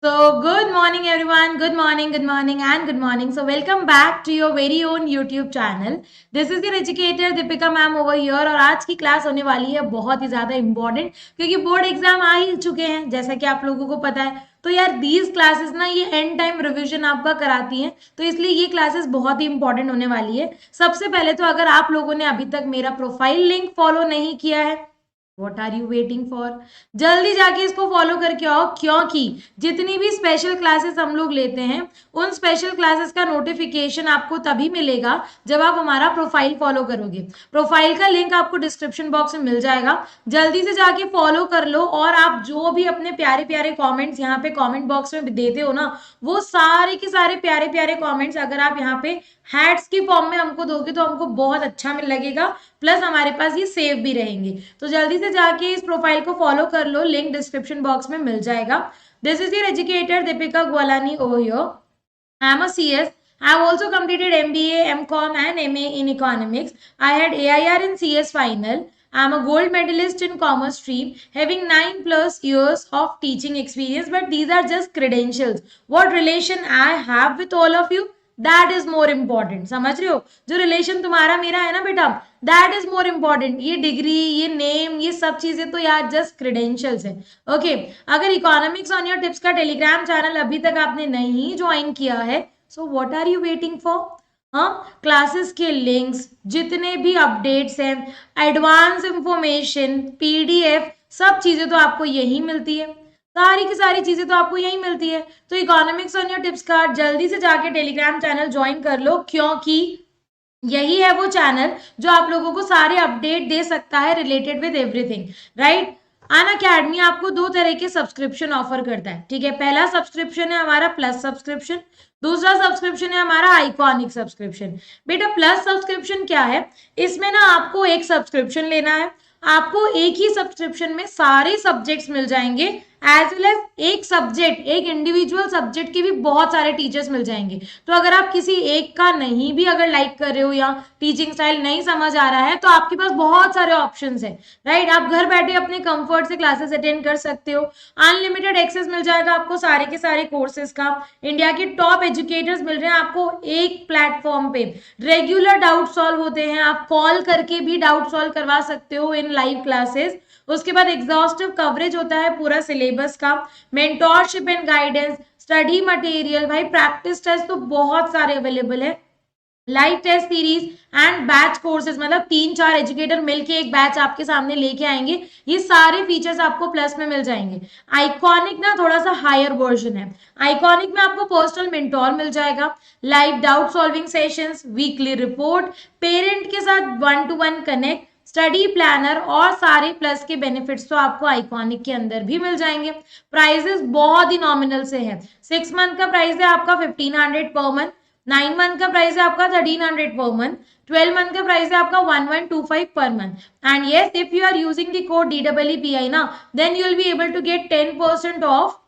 Good morning, everyone. Good morning, and good morning. So, welcome back to your very own YouTube channel. This is your educator Deepika ma'am over here. और आज की class होने वाली है बहुत ही ज़्यादा important क्योंकि बोर्ड एग्जाम आ ही चुके हैं जैसा कि आप लोगों को पता है. तो यार दीज क्लासेस ना ये एंड टाइम रिवीजन आपका कराती हैं, तो इसलिए ये क्लासेस बहुत ही इंपॉर्टेंट होने वाली है. सबसे पहले तो अगर आप लोगों ने अभी तक मेरा प्रोफाइल लिंक फॉलो नहीं किया है, what are you waiting for? जल्दी जाके इसको फॉलो करके आओ, क्योंकि जितनी भी स्पेशल क्लासेस हम लोग लेते हैं उन स्पेशल क्लासेस का नोटिफिकेशन आपको तभी मिलेगा जब आप हमारा प्रोफाइल फॉलो करोगे. प्रोफाइल का लिंक आपको डिस्क्रिप्शन बॉक्स में मिल जाएगा, जल्दी से जाके फॉलो कर लो. और आप जो भी अपने प्यारे प्यारे कॉमेंट्स यहाँ पे कॉमेंट बॉक्स में देते हो ना, वो सारे के सारे प्यारे प्यारे कॉमेंट्स अगर आप यहाँ पे हैट्स की फॉर्म में हमको दोगे तो हमको बहुत अच्छा लगेगा, प्लस हमारे पास ये सेव भी रहेंगे. तो जल्दी से जाके इस प्रोफाइल को फॉलो कर लो, लिंक डिस्क्रिप्शन बॉक्स में मिल जाएगा. This is your educator Deepika Gwalani over here. I am a CS. I have also completed MBA, MCom and MA in economics. I had AIR in CS final. I am a gold medalist in commerce stream, having 9+ years of teaching experience. But these are just credentials. What relation I have with all of you? That is more important. समझ रहे हो? जो relation तुम्हारा मेरा है ना बेटा, that is more important. ये डिग्री, ये नेम, ये सब चीजें तो यार जस्ट क्रेडेंशियल्स है. ओके, अगर इकोनॉमिक्स ऑन योर टिप्स का टेलीग्राम चैनल अभी तक आपने नहीं ज्वाइन किया है, so what are you waiting for? हाँ, क्लासेस के लिंक्स, जितने भी अपडेट्स हैं, एडवांस इंफॉर्मेशन, PDF, सब चीजें तो आपको यही मिलती है. सारी की सारी चीजें तो आपको यही मिलती है. तो इकोनॉमिक्स ऑन योर टिप्स का जल्दी से जाके टेलीग्राम चैनल ज्वाइन कर लो, क्योंकि यही है वो चैनल जो आप लोगों को सारे अपडेट दे सकता है related with everything, right? Unacademy आपको 2 तरह के सब्सक्रिप्शन ऑफर करता है, ठीक है? पहला सब्सक्रिप्शन है हमारा प्लस सब्सक्रिप्शन, दूसरा सब्सक्रिप्शन है हमारा आइकॉनिक सब्सक्रिप्शन. बेटा प्लस सब्सक्रिप्शन क्या है? इसमें ना आपको एक सब्सक्रिप्शन लेना है, आपको एक ही सब्सक्रिप्शन में सारे सब्जेक्ट्स मिल जाएंगे, एज वेल एज एक सब्जेक्ट, एक इंडिविजुअल सब्जेक्ट के भी बहुत सारे टीचर्स मिल जाएंगे. तो अगर आप किसी एक का नहीं भी अगर लाइक कर रहे हो या टीचिंग स्टाइल नहीं समझ आ रहा है, तो आपके पास बहुत सारे ऑप्शंस हैं, राइट? आप घर बैठे अपने कंफर्ट से क्लासेस अटेंड कर सकते हो. अनलिमिटेड एक्सेस मिल जाएगा आपको सारे के सारे कोर्सेज का. इंडिया के टॉप एजुकेटर्स मिल रहे हैं आपको एक प्लेटफॉर्म पे. रेगुलर डाउट सॉल्व होते हैं, आप कॉल करके भी डाउट सॉल्व करवा सकते हो इन लाइव क्लासेस. उसके बाद एग्जॉस्टिव कवरेज होता है पूरा सिलेबस का, mentorship and guidance, study material, भाई प्रैक्टिस टेस्ट तो बहुत सारे अवेलेबल है, live test series and batch courses, मतलब 3-4 एजुकेटर मिलके एक बैच आपके सामने लेके आएंगे. ये सारे फीचर्स आपको प्लस में मिल जाएंगे. आइकॉनिक ना थोड़ा सा हायर वर्जन है. आइकॉनिक में आपको पर्सनल मेंटोर मिल जाएगा, live doubt solving sessions, weekly report, parent के साथ 1-to-1 कनेक्ट, स्टडी प्लानर और सारे प्लस के बेनिफिट्स तो आपको आइकॉनिक के अंदर भी मिल जाएंगे. प्राइजेस बहुत ही नॉमिनल से है. 6 मंथ का प्राइस है आपका 1500 पर मंथ, 9 मंथ का प्राइस है आपका 1300 पर मंथ, 12 मंथ का प्राइस है आपका 1125 पर month. And yes, if you are using the code DEEPI ना, then you will be able to get 10% off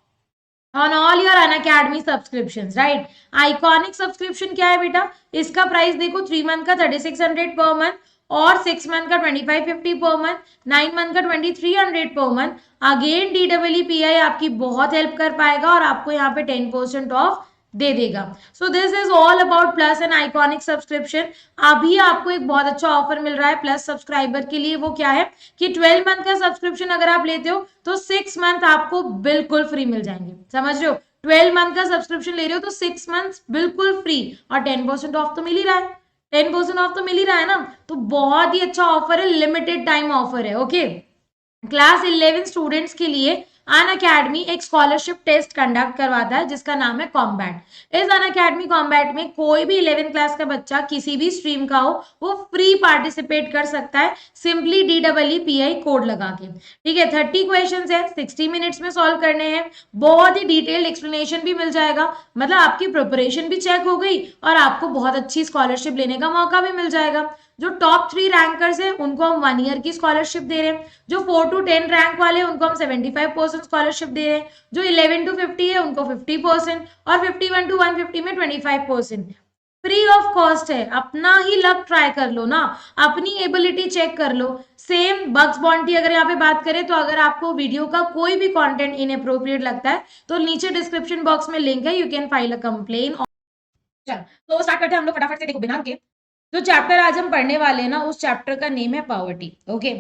on all your Unacademy subscriptions, right? Iconic subscription क्या है बेटा? इसका प्राइस देखो, 3 मंथ का 3600 पर मंथ और 6 मंथ का 2550 per month, 9 month का 2300 पर मंथ. अगेन DEEPI आपकी बहुत हेल्प कर पाएगा और आपको यहाँ पे 10% ऑफ दे देगा. सो this is all about plus and iconic subscription. अभी आपको एक बहुत अच्छा ऑफर मिल रहा है प्लस सब्सक्राइबर के लिए. वो क्या है कि 12 मंथ का सब्सक्रिप्शन अगर आप लेते हो तो 6 मंथ आपको बिल्कुल फ्री मिल जाएंगे. समझ रहे हो? 12 मंथ का सब्सक्रिप्शन ले रहे हो तो 6 मंथ बिल्कुल फ्री और 10% ऑफ तो मिल ही रहा है. 10% ऑफ तो मिल ही रहा है ना, तो बहुत ही अच्छा ऑफर है, लिमिटेड टाइम ऑफर है. ओके, क्लास 11 स्टूडेंट्स के लिए अनअकैडमी एक स्कॉलरशिप टेस्ट कंडक्ट करवाता है जिसका नाम है कॉम्बैट. इस अनअकैडमी कॉम्बैट में कोई भी 11th क्लास का बच्चा किसी भी स्ट्रीम का हो वो फ्री पार्टिसिपेट कर सकता है, सिंपली DEEPI कोड लगा के. ठीक है, 30 क्वेश्चंस है, 60 मिनट्स में सॉल्व करने हैं. बहुत ही डिटेल्ड एक्सप्लेनेशन भी मिल जाएगा, मतलब आपकी प्रिपरेशन भी चेक हो गई और आपको बहुत अच्छी स्कॉलरशिप लेने का मौका भी मिल जाएगा. जो टॉप 3 रैंकर्स हैं उनको हम 1 ईयर की स्कॉलरशिप दे रहे हैं. जो 4 to 10 रैंक वाले हैं उनको हम 75% स्कॉलरशिप दे रहे हैं. जो 11 to 50 है उनको 50% और 51 to 150 में 25%. फ्री ऑफ कॉस्ट है, अपना ही लक ट्राई कर लो ना, अपनी एबिलिटी चेक कर लो। सेम बग्स बॉन्टी अगर यहाँ पे बात करें तो अगर आपको वीडियो का कोई भी कंटेंट इनअप्रोप्रिएट लगता है तो नीचे डिस्क्रिप्शन बॉक्स में लिंक है, you can file a complain. चल तो स्टार्ट करते हैं हम लोग फटाफट से, देखो बिना रुके। जो चैप्टर आज हम पढ़ने वाले हैं ना, उस चैप्टर का नेम है पॉवर्टी। ओके,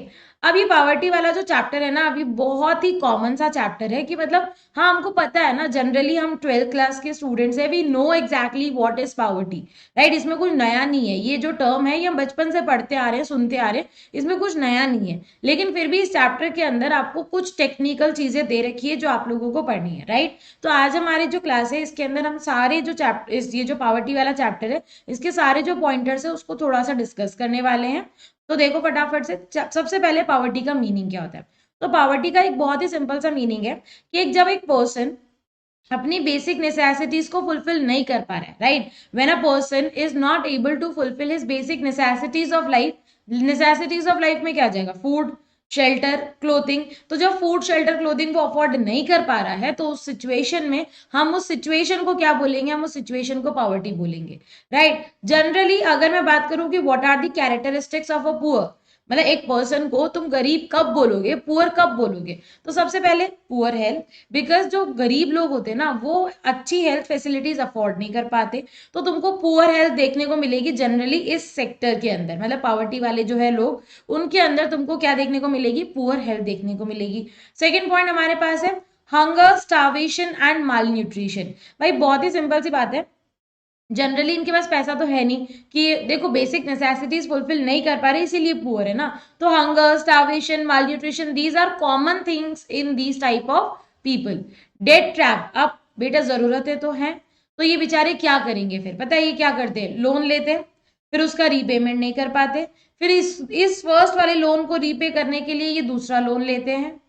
अब ये पॉवर्टी वाला जो चैप्टर है ना, अभी बहुत ही कॉमन सा चैप्टर है कि मतलब हाँ हमको पता है ना, जनरली हम 12th क्लास के स्टूडेंट्स है, we know exactly what is poverty, right. इसमें कुछ नया नहीं है, ये जो टर्म है ये हम बचपन से पढ़ते आ रहे हैं, सुनते आ रहे हैं, इसमें कुछ नया नहीं है। लेकिन फिर भी इस चैप्टर के अंदर आपको कुछ टेक्निकल चीजें दे रखी है जो आप लोगों को पढ़नी है, राइट। तो आज हमारी जो क्लास है इसके अंदर हम सारे जो चैप्टर, ये जो पॉवर्टी वाला चैप्टर है, इसके सारे जो पॉइंटर्स है उसको थोड़ा सा डिस्कस करने वाले हैं। तो देखो फटाफट से, सबसे पहले पॉवर्टी का मीनिंग क्या होता है। तो पॉवर्टी का एक बहुत ही सिंपल सा मीनिंग है कि जब एक पर्सन अपनी बेसिक नेसेसिटीज को फुलफिल नहीं कर पा रहा है, right, when a person is not able to fulfil his basic necessities of life. Necessities of life में क्या आ जाएगा, फूड, शेल्टर, क्लोथिंग। तो जब फूड, शेल्टर, क्लोथिंग को अफोर्ड नहीं कर पा रहा है तो उस सिचुएशन में हम उस सिचुएशन को क्या बोलेंगे, हम उस सिचुएशन को पॉवर्टी बोलेंगे, राइट। जनरली अगर मैं बात करूं कि what are the characteristics of a poor, मतलब एक पर्सन को तुम गरीब कब बोलोगे, पुअर कब बोलोगे, तो सबसे पहले पुअर हेल्थ, बिकॉज जो गरीब लोग होते हैं ना वो अच्छी हेल्थ फैसिलिटीज अफोर्ड नहीं कर पाते, तो तुमको पुअर हेल्थ देखने को मिलेगी जनरली इस सेक्टर के अंदर, मतलब पॉवर्टी वाले जो है लोग, उनके अंदर तुमको क्या देखने को मिलेगी, पुअर हेल्थ देखने को मिलेगी। सेकेंड पॉइंट हमारे पास है hunger, starvation and mall nutrition. भाई बहुत ही सिंपल सी बात है, जनरली इनके पास पैसा तो है नहीं कि देखो बेसिक नेसेसिटीज फुलफिल नहीं कर पा रहे इसीलिए पुअर है ना। तो hunger, starvation, malnutrition, these are common things in these type of people. Debt trap, अब बेटा जरूरतें तो हैं, तो ये बेचारे क्या करेंगे फिर, पता है ये क्या करते हैं, लोन लेते हैं, फिर उसका रीपेमेंट नहीं कर पाते, फिर इस फर्स्ट वाले लोन को रीपे करने के लिए ये दूसरा लोन लेते हैं,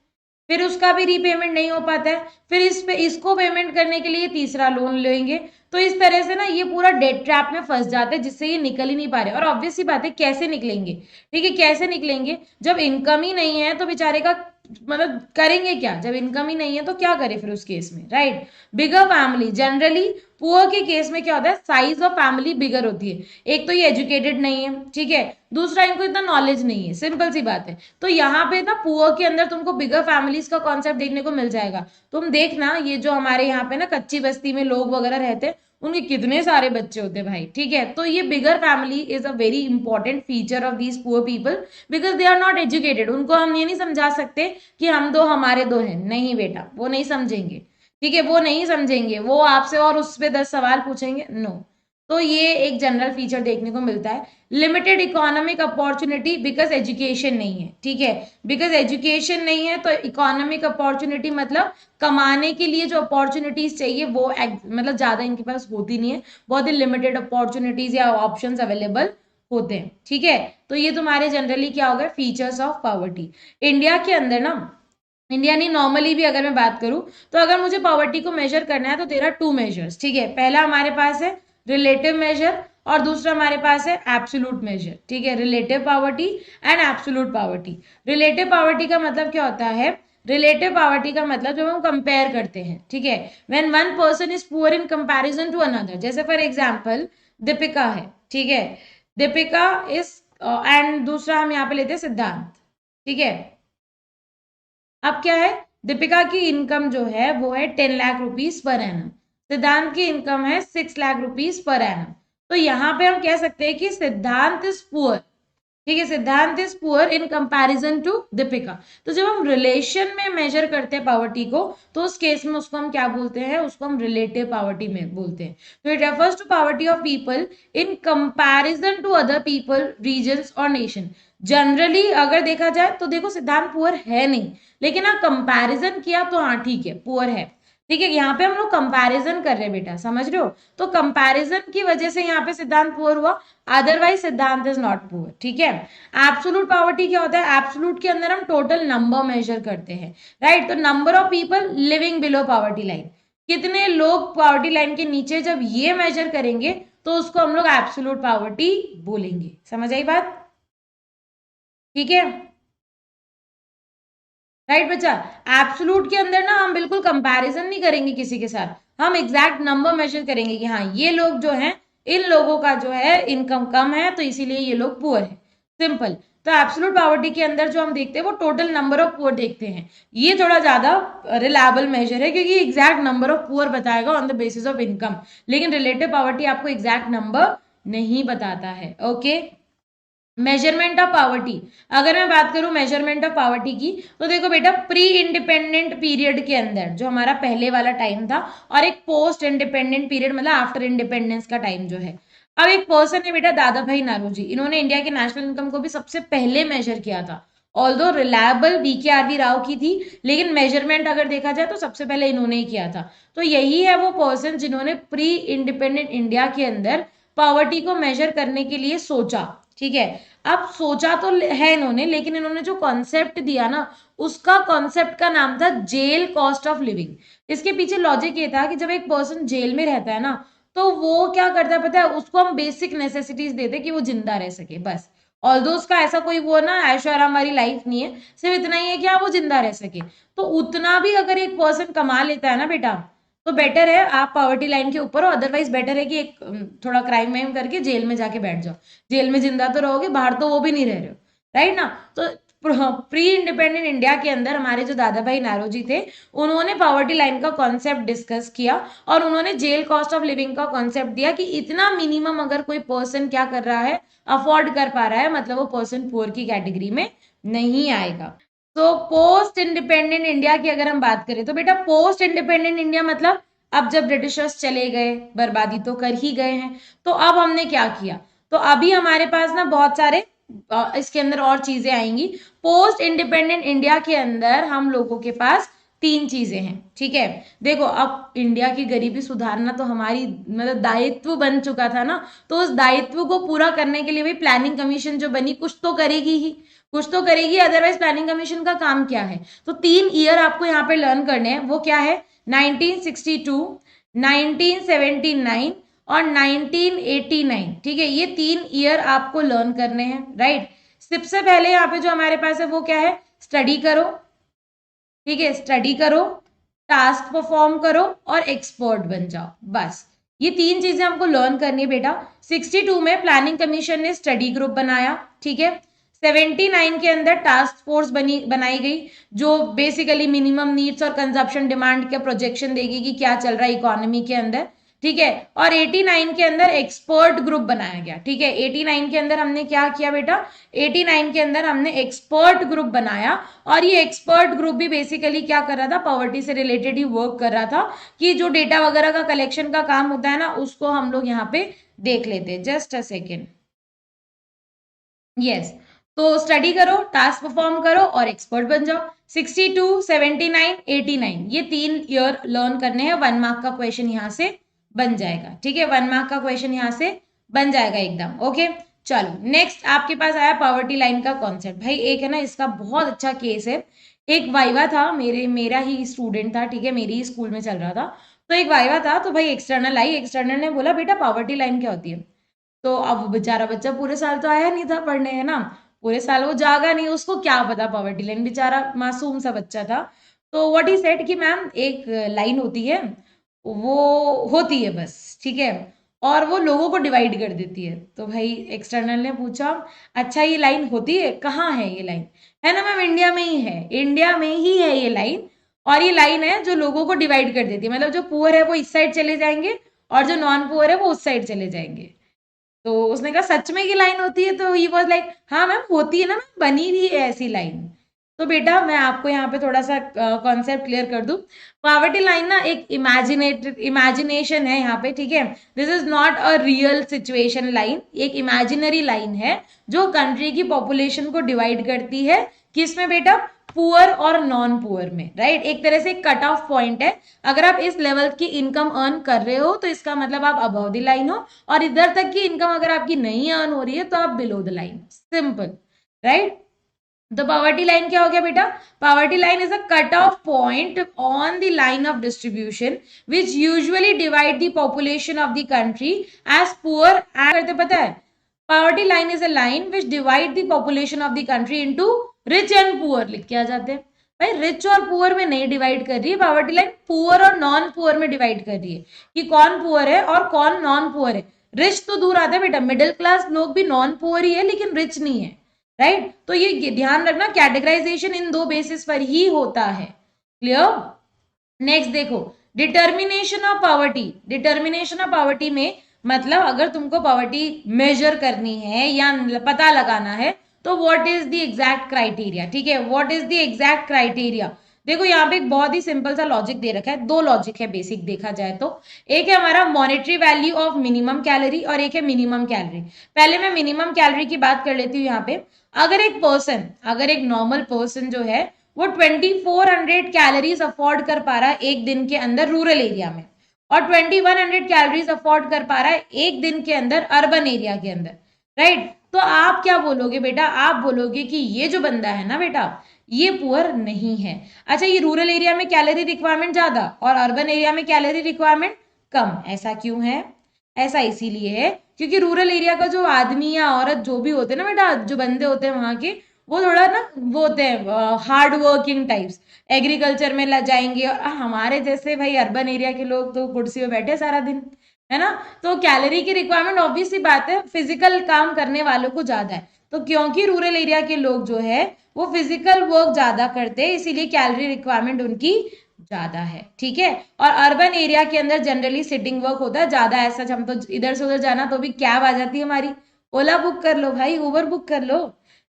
फिर उसका भी रीपेमेंट नहीं हो पाता है, फिर इस पे इसको पेमेंट करने के लिए तीसरा लोन लेंगे। तो इस तरह से ना ये पूरा डेट ट्रैप में फंस जाते हैं जिससे ये निकल ही नहीं पा रहे। और ऑब्वियस सी बात है कैसे निकलेंगे, ठीक है, कैसे निकलेंगे, जब इनकम ही नहीं है तो बेचारे का मतलब करेंगे क्या, जब इनकम ही नहीं है तो क्या करें फिर उस केस में, right. Bigger family, generally poor के केस में क्या होता है, साइज ऑफ फैमिली बिगर होती है। एक तो ये एजुकेटेड नहीं है, ठीक है, दूसरा इनको इतना नॉलेज नहीं है, सिंपल सी बात है। तो यहाँ पे ना पुअर के अंदर तुमको बिगर फैमिलीज का कॉन्सेप्ट देखने को मिल जाएगा। तुम देखना ये जो हमारे यहाँ पे ना कच्ची बस्ती में लोग वगैरह रहते हैं, उनके कितने सारे बच्चे होते हैं भाई, ठीक है। तो ये bigger family is a very important feature of these poor people, because they are not educated. उनको हम ये नहीं समझा सकते कि हम दो हमारे दो हैं, नहीं बेटा, वो नहीं समझेंगे, ठीक है, वो नहीं समझेंगे, वो आपसे और उस पे 10 सवाल पूछेंगे, नो। तो ये एक जनरल फीचर देखने को मिलता है। Limited economic opportunity, because education नहीं है, ठीक है, बिकॉज एजुकेशन नहीं है तो इकोनॉमिक अपॉर्चुनिटी मतलब कमाने के लिए जो अपॉर्चुनिटीज चाहिए वो मतलब ज्यादा इनके पास होती नहीं है, बहुत ही लिमिटेड अपॉर्चुनिटीज या ऑप्शंस अवेलेबल होते हैं, ठीक है। तो ये तुम्हारे जनरली क्या हो गए, फीचर्स ऑफ पॉवर्टी। इंडिया के अंदर ना, इंडिया नहीं नॉर्मली भी अगर मैं बात करूं तो अगर मुझे पॉवर्टी को मेजर करना है तो देयर आर टू मेजर्स, ठीक है। पहला हमारे पास है रिलेटिव मेजर और दूसरा हमारे पास है एब्सोल्यूट मेजर, ठीक है, relative poverty and absolute poverty. Relative poverty का मतलब क्या होता है, रिलेटिव पॉवर्टी का मतलब जब हम कंपेयर करते हैं, ठीक है, when one person is poor in comparison to another. जैसे फॉर एग्जांपल दीपिका है, ठीक है, दीपिका इज एंड दूसरा हम यहाँ पे लेते हैं सिद्धांत, ठीक है। अब क्या है, दीपिका की इनकम जो है वो है 10 लाख रुपीज पर एनम, सिद्धांत की इनकम है 6 लाख रुपीज पर एनम। तो यहाँ पे हम कह सकते हैं कि सिद्धांत इज पुअर, ठीक है, Siddhant is poor in comparison to Deepika. तो जब हम रिलेशन में मेजर करते हैं पॉवर्टी को तो उस केस में उसको हम क्या बोलते हैं, उसको हम रिलेटिव पॉवर्टी में बोलते हैं। तो it refers to poverty of people in comparison to other people, regions और नेशन। जनरली अगर देखा जाए तो देखो सिद्धांत पुअर है नहीं, लेकिन हाँ कंपैरिजन किया तो हाँ ठीक है पुअर है, ठीक है। यहाँ पे हम लोग कंपैरिजन कर रहे हैं बेटा, समझ रहे हो, तो कंपैरिजन की वजह से यहाँ पे सिद्धांत पुअर हुआ, अदरवाइज सिद्धांत इज नॉट पुअर, ठीक है। एब्सोल्यूट पॉवर्टी क्या होता है, एब्सोल्यूट के अंदर हम टोटल नंबर मेजर करते हैं, राइट। तो number of people living below poverty line, कितने लोग पॉवर्टी लाइन के नीचे, जब ये मेजर करेंगे तो उसको हम लोग एब्सोल्यूट पॉवर्टी बोलेंगे। समझ आई बात, ठीक है, राइट बच्चा। एब्सोल्यूट के अंदर ना हम बिल्कुल कंपैरिजन नहीं करेंगे किसी के साथ, हम एग्जैक्ट नंबर मेजर करेंगे कि हाँ ये लोग जो हैं इन लोगों का जो है इनकम कम है तो इसीलिए ये लोग पुअर है, सिंपल। तो एब्सोल्यूट पॉवर्टी के अंदर जो हम देखते हैं वो टोटल नंबर ऑफ पुअर देखते हैं, ये थोड़ा ज्यादा रिलायबल मेजर है क्योंकि एग्जैक्ट नंबर ऑफ पुअर बताएगा on the basis of income, लेकिन रिलेटिव पॉवर्टी आपको एग्जैक्ट नंबर नहीं बताता है। ओके, मेजरमेंट ऑफ पॉवर्टी, अगर मैं बात करूं मेजरमेंट ऑफ पॉवर्टी की, तो देखो बेटा प्री इंडिपेंडेंट पीरियड के अंदर जो हमारा पहले वाला टाइम था और एक पोस्ट इंडिपेंडेंट पीरियड मतलब आफ्टर इंडिपेंडेंस का टाइम जो है, अब एक पर्सन है बेटा दादा भाई नारोजी, इन्होंने इंडिया की नेशनल इनकम को भी सबसे पहले मेजर किया था। ऑल्दो रिलायबल BK राव की थी, लेकिन मेजरमेंट अगर देखा जाए तो सबसे पहले इन्होंने ही किया था। तो यही है वो पर्सन जिन्होंने प्री इंडिपेंडेंट इंडिया के अंदर पॉवर्टी को मेजर करने के लिए सोचा, ठीक है। अब सोचा तो है इन्होंने, लेकिन इन्होंने जो कॉन्सेप्ट दिया ना, उसका कॉन्सेप्ट का नाम था जेल कॉस्ट ऑफ लिविंग। इसके पीछे लॉजिक ये था कि जब एक पर्सन जेल में रहता है ना, तो वो क्या करता है पता है, उसको हम बेसिक नेसेसिटीज देते कि वो जिंदा रह सके बस। ऑल्दो उसका ऐसा कोई वो ना ऐशो आराम वाली लाइफ नहीं है, सिर्फ इतना ही है कि हाँ वो जिंदा रह सके। तो उतना भी अगर एक पर्सन कमा लेता है ना बेटा, तो बेटर है आप पॉवर्टी लाइन के ऊपर हो, अदरवाइज बेटर है कि एक थोड़ा क्राइम वाइम करके जेल में जाके बैठ जाओ। जेल में जिंदा तो रहोगे, बाहर तो वो भी नहीं रह रहे हो, राइट ना। तो प्री इंडिपेंडेंट इंडिया के अंदर हमारे जो दादा भाई नारोजी थे, उन्होंने पॉवर्टी लाइन का कॉन्सेप्ट डिस्कस किया और उन्होंने जेल कॉस्ट ऑफ लिविंग का कॉन्सेप्ट दिया कि इतना मिनिमम अगर कोई पर्सन क्या कर रहा है, अफोर्ड कर पा रहा है, मतलब वो पर्सन पुअर की कैटेगरी में नहीं आएगा। तो पोस्ट इंडिपेंडेंट इंडिया की अगर हम बात करें तो बेटा पोस्ट इंडिपेंडेंट इंडिया मतलब अब जब ब्रिटिशर्स चले गए, बर्बादी तो कर ही गए हैं, तो अब हमने क्या किया, तो अभी हमारे पास ना बहुत सारे इसके अंदर और चीजें आएंगी। पोस्ट इंडिपेंडेंट इंडिया के अंदर हम लोगों के पास 3 चीजें हैं, ठीक है। देखो अब इंडिया की गरीबी सुधारना तो हमारी मतलब दायित्व बन चुका था ना, तो उस दायित्व को पूरा करने के लिए भी प्लानिंग कमीशन जो बनी कुछ तो करेगी ही, कुछ तो करेगी, अदरवाइज प्लानिंग कमीशन का काम क्या है। तो 3 ईयर आपको यहाँ पे लर्न करने हैं, वो क्या है 1962, 1979 और 1989, ठीक है। ये 3 ईयर आपको लर्न करने हैं, राइट। सबसे पहले यहाँ पे जो हमारे पास है वो क्या है, स्टडी करो, ठीक है, स्टडी करो, टास्क परफॉर्म करो और एक्सपर्ट बन जाओ, बस ये 3 चीजें हमको लर्न करनी है बेटा। 62 में प्लानिंग कमीशन ने स्टडी ग्रुप बनाया, ठीक है। 79 के अंदर टास्क फोर्स बनाई गई जो बेसिकली मिनिमम नीड्स और कंजप्शन डिमांड का प्रोजेक्शन देगी कि क्या चल रहा है इकोनॉमी के अंदर, ठीक है। और 89 के अंदर एक्सपर्ट ग्रुप बनाया गया, ठीक है। 89 के अंदर हमने क्या किया बेटा, 89 के अंदर हमने एक्सपर्ट ग्रुप बनाया और ये एक्सपर्ट ग्रुप भी बेसिकली क्या कर रहा था, पॉवर्टी से रिलेटेड ही वर्क कर रहा था कि जो डेटा वगैरह का कलेक्शन का काम होता है ना, उसको हम लोग यहाँ पे देख लेते हैं। Just a second, yes. तो स्टडी करो, टास्क परफॉर्म करो और एक्सपर्ट बन जाओ। 62, 79, 89 ये 3 ईयर लर्न करने हैं। 1 मार्क का क्वेश्चन यहाँ से बन जाएगा, ठीक है। 1 मार्क का क्वेश्चन यहाँ से बन जाएगा एकदम, ओके। चलो नेक्स्ट आपके पास आया पॉवर्टी लाइन का कॉन्सेप्ट। भाई एक है ना इसका बहुत अच्छा केस है, एक वाइवा था, मेरा ही स्टूडेंट था, ठीक है, मेरी ही स्कूल में चल रहा था। तो एक वाइवा था, तो भाई एक्सटर्नल आई, एक्सटर्नल ने बोला बेटा पॉवर्टी लाइन क्या होती है। तो अब बेचारा बच्चा पूरे साल तो आया नहीं था पढ़ने, है ना, पूरे साल वो जागा नहीं, उसको क्या पता पॉवर्टी लाइन, बेचारा मासूम सा बच्चा था। तो व्हाट ही सेड कि मैम एक लाइन होती है, वो होती है बस, ठीक है, और वो लोगों को डिवाइड कर देती है। तो भाई एक्सटर्नल ने पूछा अच्छा ये लाइन होती है, कहाँ है ये लाइन, है ना मैम इंडिया में ही है, इंडिया में ही है ये लाइन, और ये लाइन है जो लोगों को डिवाइड कर देती है, मतलब जो पुअर है वो इस साइड चले जाएंगे और जो नॉन पुअर है वो उस साइड चले जाएंगे। तो उसने कहा सच में की लाइन होती है, तो ही वाज लाइक हाँ मैम होती है ना मैम, बनी भी है ऐसी लाइन। तो बेटा मैं आपको यहाँ पे थोड़ा सा कॉन्सेप्ट क्लियर कर दूं। पॉवर्टी लाइन ना एक इमेजिनेशन है यहाँ पे, ठीक है, this is not a real situation line, एक इमेजिनरी लाइन है जो कंट्री की पॉपुलेशन को डिवाइड करती है, किसमें बेटा, पुअर और नॉन पुअर में, राइट। एक तरह से कट ऑफ पॉइंट है, अगर आप इस लेवल की इनकम अर्न कर रहे हो तो इसका मतलब आप अबव द लाइन हो, और इधर तक की इनकम अगर आपकी नहीं अर्न हो रही है तो आप below the line, simple, right. तो पॉवर्टी लाइन क्या हो गया बेटा, poverty line is a cut off point on the line of distribution which usually divide the population of the country as poor करते, पता है, poverty line is a line which divide the population of the country into rich and poor, लिख के आ जाते हैं। भाई rich और poor में नहीं डिवाइड कर रही है पॉवर्टी लाइन, पुअर और नॉन पुअर में डिवाइड कर रही है कि कौन पुअर है और कौन नॉन पुअर है। रिच तो दूर आता है बेटा, मिडिल क्लास लोग भी नॉन पुअर ही है लेकिन रिच नहीं है, राइट। तो ये ध्यान रखना, कैटेगराइजेशन इन दो बेसिस पर ही होता है। क्लियर। नेक्स्ट देखो, determination of poverty. Determination of poverty में मतलब अगर तुमको पॉवर्टी मेजर करनी है या पता लगाना है तो what is the exact criteria, ठीक है, what is the exact criteria. देखो यहाँ पे एक बहुत ही सिंपल सा लॉजिक दे रखा है, दो लॉजिक है बेसिक देखा जाए तो। एक है हमारा monetary value of minimum calorie और एक है मिनिमम कैलोरी। पहले मैं मिनिमम कैलोरी की बात कर लेती हूँ यहाँ पे। अगर एक पर्सन, अगर एक नॉर्मल पर्सन जो है वो 2400 कैलोरीज अफोर्ड कर पा रहा है एक दिन के अंदर रूरल एरिया में, और 2100 कैलोरीज अफोर्ड कर पा रहा है एक दिन के अंदर अर्बन एरिया के अंदर, राइट। तो आप क्या बोलोगे बेटा, आप बोलोगे कि ये जो बंदा है ना बेटा ये पुअर नहीं है। अच्छा, ये रूरल एरिया में कैलोरी रिक्वायरमेंट ज्यादा और अर्बन एरिया में कैलोरी रिक्वायरमेंट कम, ऐसा क्यों है? ऐसा इसीलिए है क्योंकि रूरल एरिया का जो आदमी या औरत जो भी होते हैं ना बेटा, जो बंदे होते हैं वहां के, वो थोड़ा ना वो होते हैं हार्ड वर्किंग टाइप्स, एग्रीकल्चर में लग जाएंगे। और हमारे जैसे भाई अर्बन एरिया के लोग तो कुर्सी पे बैठे सारा दिन, है ना। तो कैलोरी की रिक्वायरमेंट ऑब्वियस सी बात है फिजिकल काम करने वालों को ज्यादा है। तो क्योंकि रूरल एरिया के लोग जो है वो फिजिकल वर्क ज्यादा करते हैं इसीलिए कैलोरी रिक्वायरमेंट उनकी ज्यादा है, ठीक है। और अर्बन एरिया के अंदर जनरली सिटिंग वर्क होता है ज्यादा। ऐसा हम तो इधर से उधर जाना तो भी कैब आ जाती है हमारी, ओला बुक कर लो भाई, उबर बुक कर लो,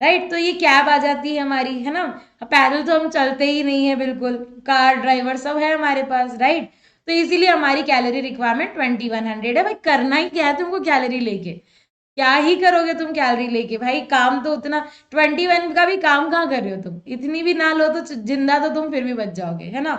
राइट। तो ये कैब आ जाती है हमारी, है ना। पैदल तो हम चलते ही नहीं है बिल्कुल, कार ड्राइवर सब है हमारे पास, राइट। तो इसीलिए हमारी कैलोरी रिक्वायरमेंट 2100 है। भाई करना ही क्या है तुमको कैलोरी लेके, क्या ही करोगे तुम कैलोरी लेके? भाई काम तो उतना 21 का भी काम कहाँ कर रहे हो तुम, इतनी भी ना लो तो जिंदा तो तुम फिर भी बच जाओगे, है ना।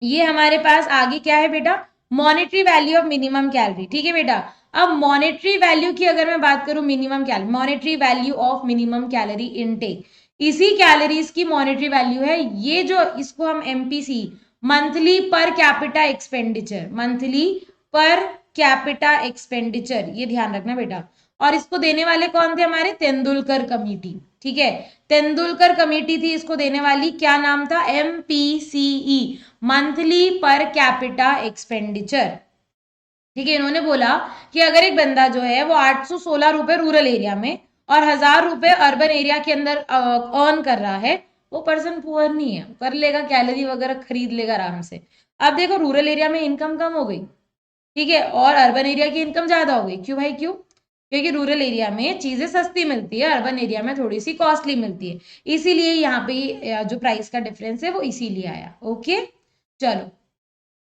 ये हमारे पास आगे क्या है बेटा, monetary value of minimum calorie, ठीक है बेटा। अब मॉनेटरी वैल्यू की अगर मैं बात करूं, minimum calorie, monetary value of minimum calorie intake, इसी कैलोरीज की मॉनेटरी वैल्यू है ये, जो इसको हम MPC, monthly per capita expenditure, monthly per capita expenditure, ये ध्यान रखना बेटा। और इसको देने वाले कौन थे, हमारे तेंदुलकर कमेटी, ठीक है। तेंदुलकर कमेटी थी इसको देने वाली, क्या नाम था, एमपीसीई, मंथली पर कैपिटा एक्सपेंडिचर, ठीक है। इन्होंने बोला कि अगर एक बंदा जो है वो 816 रुपए रूरल एरिया में और 1000 रुपए अर्बन एरिया के अंदर अर्न कर रहा है, वो पर्सन पुअर नहीं है, कर लेगा कैलोरी वगैरह खरीद लेगा आराम से। अब देखो रूरल एरिया में इनकम कम हो गई, ठीक है, और अर्बन एरिया की इनकम ज्यादा हो गई। क्यों भाई, क्यों? क्योंकि रूरल एरिया में चीजें सस्ती मिलती है, अर्बन एरिया में थोड़ी सी कॉस्टली मिलती है, इसीलिए यहाँ पे जो प्राइस का डिफरेंस है वो इसीलिए आया। ओके, चलो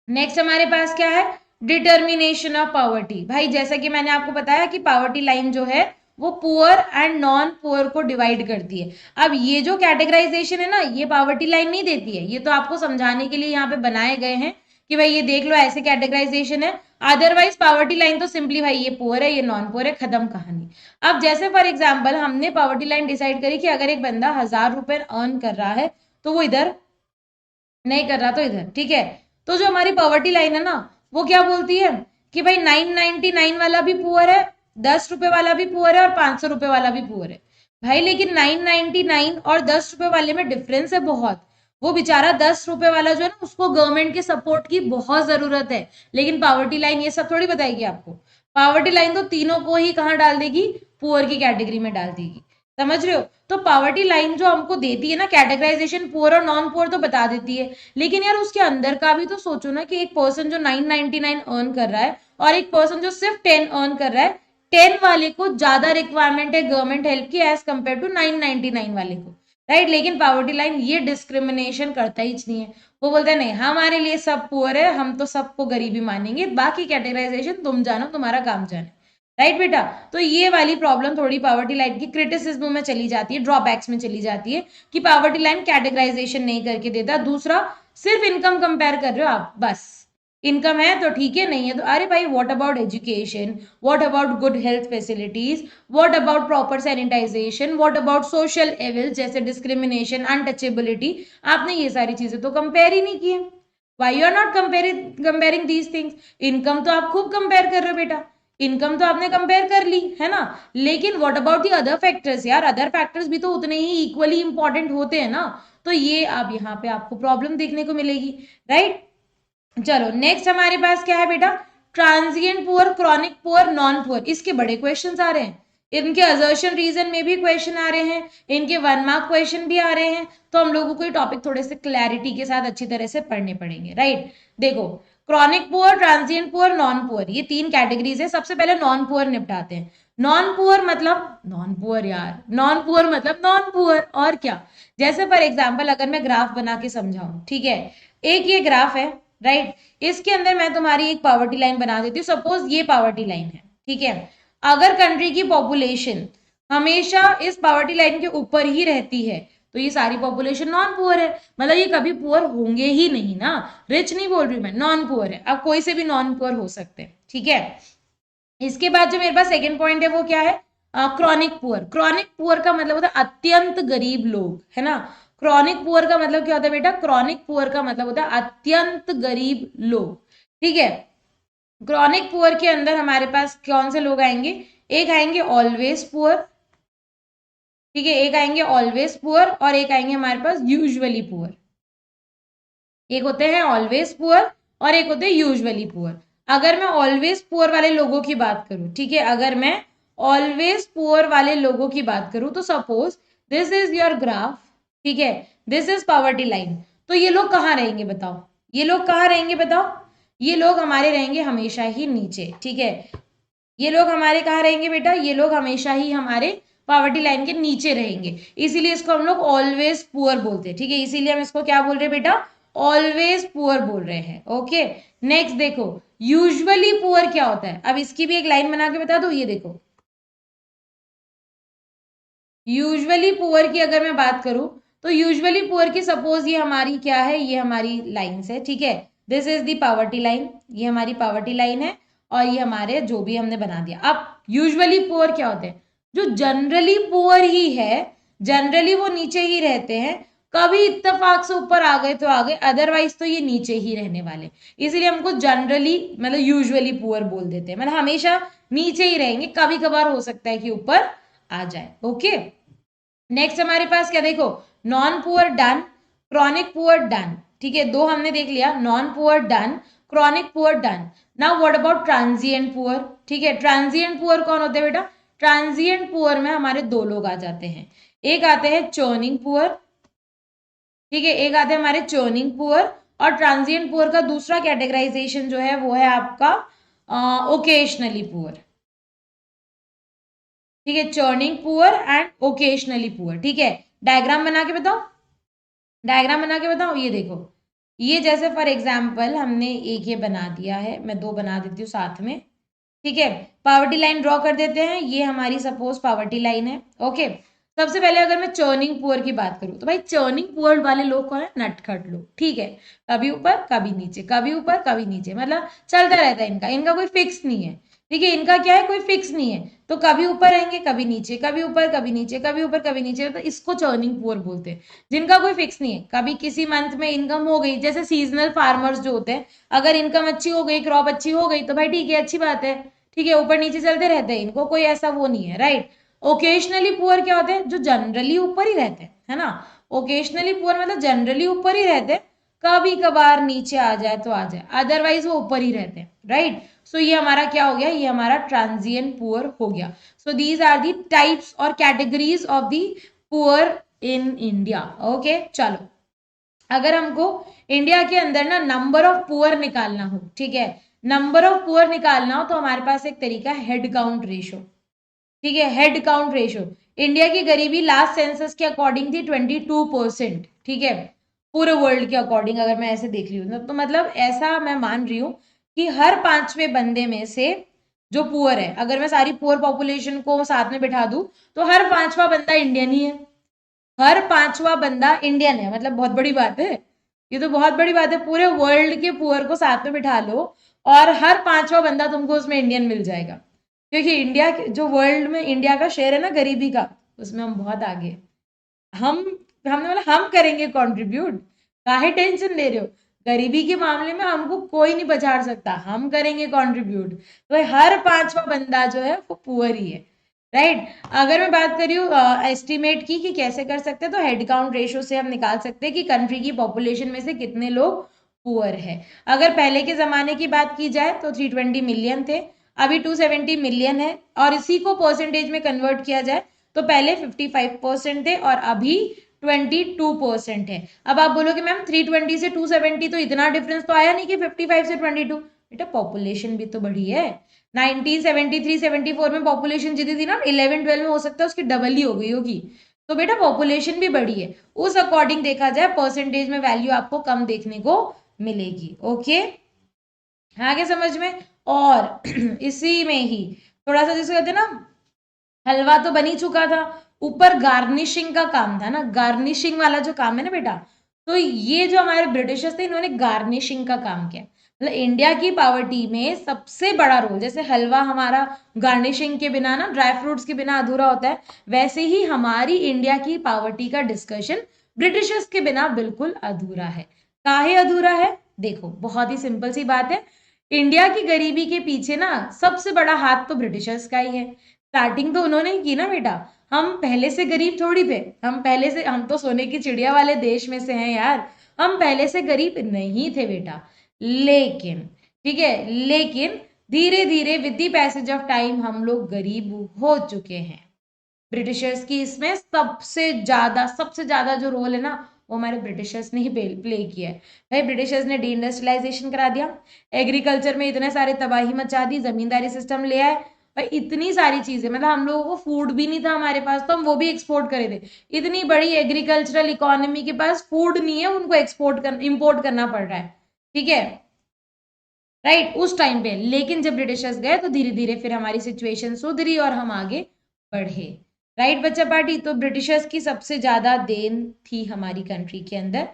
नेक्स्ट हमारे पास क्या है, डिटर्मिनेशन ऑफ पॉवर्टी। भाई जैसा कि मैंने आपको बताया कि पॉवर्टी लाइन जो है वो पुअर एंड नॉन पुअर को डिवाइड करती है। अब ये जो कैटेगराइजेशन है ना, ये पॉवर्टी लाइन नहीं देती है, ये तो आपको समझाने के लिए यहाँ पे बनाए गए हैं कि भाई ये देख लो ऐसे कैटेगराइजेशन है। अदरवाइज पॉवर्टी लाइन तो सिंपली भाई ये पुअर है, ये नॉन पुअर है, खत्म कहानी। अब जैसे फॉर एग्जाम्पल हमने पॉवर्टी लाइन डिसाइड करी कि अगर एक बंदा 1000 रुपए अर्न कर रहा है तो वो इधर नहीं कर रहा तो इधर, ठीक है। तो जो हमारी पॉवर्टी लाइन है ना वो क्या बोलती है कि भाई 999 वाला भी पुअर है, 10 रुपए वाला भी पुअर है और 500 रुपए वाला भी पुअर है। भाई लेकिन 999 और 10 रुपए वाले में डिफरेंस है बहुत। वो बेचारा 10 रुपए वाला जो है ना उसको गवर्नमेंट के सपोर्ट की बहुत जरूरत है, लेकिन पावर्टी लाइन ये सब थोड़ी बताएगी आपको। पावर्टी लाइन तो तीनों को ही कहाँ डाल देगी, पुअर की कैटेगरी में डाल देगी, समझ रहे हो। तो पावर्टी लाइन जो हमको देती है ना कैटेगराइजेशन, पुअर और नॉन पुअर तो बता देती है, लेकिन यार उसके अंदर का भी तो सोचो ना कि एक पर्सन जो 999 अर्न कर रहा है और एक पर्सन जो सिर्फ 10 अर्न कर रहा है, 10 वाले को ज्यादा रिक्वायरमेंट है गवर्नमेंट हेल्प की एज कम्पेयर टू 999 वाले को, राइट। लेकिन पावर्टी लाइन ये डिस्क्रिमिनेशन करता ही नहीं है, वो बोलता है नहीं हमारे लिए सब पुअर है, हम तो सबको गरीबी मानेंगे, बाकी कैटेगराइजेशन तुम जानो, तुम्हारा काम जाने, राइट बेटा। तो ये वाली प्रॉब्लम थोड़ी पावर्टी लाइन की क्रिटिसिज्म में चली जाती है, ड्रॉबैक्स में चली जाती है कि पावर्टी लाइन कैटेगराइजेशन नहीं करके देता। दूसरा, सिर्फ इनकम कंपेयर कर रहे हो आप, बस इनकम है तो ठीक है, नहीं है तो अरे भाई what about education, what about good health facilities, what about proper sanitization, what about social evil जैसे डिस्क्रिमिनेशन, अनटचेबिलिटी, आपने ये सारी चीजें तो कंपेयर ही नहीं किए। Why you are not comparing these things. Income तो आप खूब कंपेयर कर रहे हो बेटा, इनकम तो आपने कंपेयर कर ली है ना, लेकिन what about the other factors, यार अदर फैक्टर्स भी तो उतने ही इक्वली इंपॉर्टेंट होते हैं ना। तो ये अब यहाँ पे आपको प्रॉब्लम देखने को मिलेगी, राइट। चलो नेक्स्ट हमारे पास क्या है बेटा, transient poor, chronic poor, non poor, इसके बड़े क्वेश्चंस आ रहे हैं, इनके असर्शन रीजन में भी क्वेश्चन आ रहे हैं, इनके 1 मार्क क्वेश्चन भी आ रहे हैं, तो हम लोगों को ये टॉपिक थोड़े से क्लैरिटी के साथ अच्छी तरह से पढ़ने पड़ेंगे, राइट। देखो chronic poor, transient poor, non poor, ये 3 कैटेगरीज है। सबसे पहले नॉन पुअर निपटाते हैं। नॉन पुअर मतलब नॉन पुअर यार, नॉन पुअर मतलब नॉन पुअर, और क्या। जैसे फॉर एग्जाम्पल अगर मैं ग्राफ बना के समझाऊं, ठीक है, एक ये ग्राफ है, राइट, इसके अंदर मैं तुम्हारी एक पावर्टी लाइन बना देती हूँ, सपोज ये पावर्टी लाइन है, ठीक है। अगर कंट्री की पॉपुलेशन हमेशा इस पावर्टी लाइन के ऊपर ही रहती है तो ये सारी पॉपुलेशन नॉन पुअर है, मतलब ये कभी पुअर होंगे ही नहीं ना, रिच नहीं बोल रही मैं, नॉन पुअर है। अब कोई से भी नॉन पुअर हो सकते हैं, ठीक है। इसके बाद जो मेरे पास सेकेंड पॉइंट है वो क्या है, क्रॉनिक पुअर। क्रॉनिक पुअर का मतलब होता है अत्यंत गरीब लोग, है ना। क्रॉनिक पुअर का मतलब क्या होता है बेटा, क्रॉनिक पुअर का मतलब होता है अत्यंत गरीब लोग, ठीक है। क्रॉनिक पुअर के अंदर हमारे पास कौन से लोग आएंगे, एक आएंगे ऑलवेज पुअर, ठीक है, एक आएंगे ऑलवेज पुअर, और एक आएंगे हमारे पास यूजुअली पुअर। एक होते हैं ऑलवेज पुअर और एक होते हैं यूजुअली पुअर। अगर मैं ऑलवेज पुअर वाले लोगों की बात करूं, ठीक है, अगर मैं ऑलवेज पुअर वाले लोगों की बात करूं तो suppose this is your graph, ठीक है, दिस इज पावर्टी लाइन, तो ये लोग कहाँ रहेंगे बताओ, ये लोग कहाँ रहेंगे बताओ, ये लोग हमारे रहेंगे हमेशा ही नीचे, ठीक है। ये लोग हमारे कहाँ रहेंगे बेटा, ये लोग हमेशा ही हमारे पावर्टी लाइन के नीचे रहेंगे, इसीलिए इसको हम लोग ऑलवेज पुअर बोलते हैं, ठीक है। इसीलिए हम इसको क्या बोल रहे हैं बेटा, ऑलवेज पुअर बोल रहे हैं, ओके। नेक्स्ट देखो यूजुअली पुअर क्या होता है, अब इसकी भी एक लाइन बना के बता दो, ये देखो यूजुअली पुअर की अगर मैं बात करूं तो यूजुअली पुअर की सपोज ये हमारी क्या है, ये हमारी लाइन्स है, ठीक है, this is the poverty line, ये हमारी पावर्टी लाइन है, और ये हमारे जो भी हमने बना दिया। अब यूजुअली पुअर क्या होते हैं, जो जनरली पुअर ही है, जनरली वो नीचे ही रहते हैं, कभी इत्तेफाक से ऊपर आ गए तो आ गए, अदरवाइज तो ये नीचे ही रहने वाले, इसीलिए हमको जनरली मतलब यूजुअली पुअर बोल देते हैं, मतलब हमेशा नीचे ही रहेंगे, कभी कभार हो सकता है कि ऊपर आ जाए, ओके। नेक्स्ट हमारे पास क्या देखो, non poor done, chronic poor done, ठीक है, दो हमने देख लिया, non poor done, chronic poor done. Now what about transient poor, ठीक है। ट्रांजिएंट पुअर कौन होते हैं बेटा, ट्रांजिएंट पुअर में हमारे दो लोग आ जाते हैं, एक आते हैं चर्निंग पुअर, ठीक है, एक आते हैं हमारे चर्निंग पुअर, और ट्रांजिएंट पुअर का दूसरा कैटेगराइजेशन जो है वो है आपका ओकेशनली पुअर, ठीक है, churning poor and occasionally poor, ठीक है। डायग्राम बना के बताओ, डायग्राम बना के बताओ, ये देखो, ये जैसे फॉर एग्जांपल हमने एक ये बना दिया है, मैं दो बना देती हूँ साथ में, ठीक है। पावर्टी लाइन ड्रॉ कर देते हैं, ये हमारी सपोज पावर्टी लाइन है, ओके। सबसे पहले अगर मैं चर्निंग पुअर की बात करूं तो भाई चर्निंग पुअर वाले लोग कौन है, नटखट लोग, ठीक है, कभी ऊपर कभी नीचे, कभी ऊपर कभी नीचे, मतलब चलता रहता है इनका, इनका कोई फिक्स नहीं है, ठीक है, इनका क्या है, कोई फिक्स नहीं है, तो कभी ऊपर रहेंगे कभी नीचे, कभी ऊपर कभी नीचे, कभी ऊपर कभी नीचे, तो इसको चर्निंग पुअर बोलते हैं, जिनका कोई फिक्स नहीं है। कभी किसी मंथ में इनकम हो गई, जैसे सीजनल फार्मर्स जो होते हैं, अगर इनकम अच्छी हो गई, क्रॉप अच्छी हो गई तो भाई ठीक है, अच्छी बात है, ठीक है, ऊपर नीचे चलते रहते हैं, इनको कोई ऐसा वो नहीं है, राइट। ओकेशनली पुअर क्या होते हैं, जो जनरली ऊपर ही रहते हैं, है ना। ओकेशनली पुअर मतलब जनरली ऊपर ही रहते हैं, कभी कभार नीचे आ जाए तो आ जाए, अदरवाइज वो ऊपर ही रहते हैं, राइट। सो ये हमारा क्या हो गया, ये हमारा ट्रांजिएंट पुअर हो गया। So these are the types और categories of the poor in India, okay. चलो अगर हमको इंडिया के अंदर ना नंबर ऑफ पुअर निकालना हो, ठीक है, नंबर ऑफ पुअर निकालना हो तो हमारे पास एक तरीका है हेड काउंट रेशो, ठीक है, हेड काउंट रेशो। इंडिया की गरीबी लास्ट सेंसस के अकॉर्डिंग थी 22%, ठीक है, पूरे वर्ल्ड के अकॉर्डिंग अगर मैं ऐसे देख रही हूँ तो मतलब ऐसा मैं मान रही हूँ कि हर 5वें बंदे में से जो पुअर है, अगर मैं सारी पुअर पॉपुलेशन को साथ में बिठा दूं तो हर 5वां बंदा इंडियन ही है, हर 5वां बंदा इंडियन है, मतलब बहुत बड़ी बात है, ये तो बहुत बड़ी बात है, पूरे वर्ल्ड के पुअर को साथ में बिठा लो और हर 5वां बंदा तुमको उसमें इंडियन मिल जाएगा, क्योंकि इंडिया जो वर्ल्ड में इंडिया का शेयर है ना गरीबी का, उसमें हम बहुत आगे, हमने बोला हम करेंगे कंट्रीब्यूट, काहे टेंशन ले रहे हो, गरीबी के मामले में हमको कोई नहीं बचा सकता, हम करेंगे कंट्रीब्यूट। तो हर 5वां बंदा जो है वो पुअर ही है, राइट। अगर मैं बात कर रही हूँ एस्टिमेट की कि कैसे कर सकते हैं, तो हेड काउंट रेशो से हम निकाल सकते हैं कि कंट्री की पॉपुलेशन में से कितने लोग पुअर है। अगर पहले के जमाने की बात की जाए तो 320 मिलियन थे, अभी 270 मिलियन है, और इसी को परसेंटेज में कन्वर्ट किया जाए तो पहले 55% थे और अभी 22% है। अब आप बोलोगे मैम 320 से 270 तो इतना डिफरेंस तो आया नहीं कि 55 से 22। बेटा पॉपुलेशन भी तो बढ़ी है। 1973-74 में पॉपुलेशन जितनी थी ना 11-12 में हो सकता है उसकी डबल ही हो गई होगी, तो बेटा पॉपुलेशन भी बढ़ी है। उस अकॉर्डिंग देखा जाए परसेंटेज में वैल्यू आपको कम देखने को मिलेगी। ओके, आगे समझ में। और इसी में ही थोड़ा सा जैसे कहते हैं ना, हलवा तो बनी चुका था, ऊपर गार्निशिंग का काम था ना, गार्निशिंग वाला जो काम है ना बेटा, तो ये जो हमारे ब्रिटिशर्स थे इन्होंने गार्निशिंग का काम किया। मतलब इंडिया की पावर्टी में सबसे बड़ा रोल, जैसे हलवा हमारा गार्निशिंग के बिना ना, ड्राई फ्रूट्स के बिना अधूरा होता है, वैसे ही हमारी इंडिया की पावर्टी का डिस्कशन ब्रिटिशर्स के बिना बिल्कुल अधूरा है। काहे अधूरा है? देखो बहुत ही सिंपल सी बात है, इंडिया की गरीबी के पीछे ना सबसे बड़ा हाथ तो ब्रिटिशर्स का ही है। स्टार्टिंग तो उन्होंने ही की ना बेटा, हम पहले से गरीब थोड़ी थे, हम तो सोने की चिड़िया वाले देश में से हैं यार, हम पहले से गरीब नहीं थे बेटा। लेकिन ठीक है, लेकिन धीरे धीरे with the passage of time हम लोग गरीब हो चुके हैं। ब्रिटिशर्स की इसमें सबसे ज्यादा जो रोल है ना वो हमारे ब्रिटिशर्स ने ही प्ले किया है। भाई ब्रिटिशर्स ने डी इंडस्ट्रियलाइजेशन करा दिया, एग्रीकल्चर में इतने सारे तबाही मचा दी, जमींदारी सिस्टम ले आए, भाई इतनी सारी चीजें, मतलब हम लोगों को फूड भी नहीं था हमारे पास तो हम वो भी एक्सपोर्ट करे थे। इतनी बड़ी एग्रीकल्चरल इकोनॉमी के पास फूड नहीं है, उनको इंपोर्ट करना पड़ रहा है, ठीक है राइट, उस टाइम पे। लेकिन जब ब्रिटिशर्स गए तो धीरे धीरे फिर हमारी सिचुएशन सुधरी और हम आगे बढ़े, राइट बच्चा पार्टी। तो ब्रिटिशर्स की सबसे ज्यादा देन थी हमारी कंट्री के अंदर।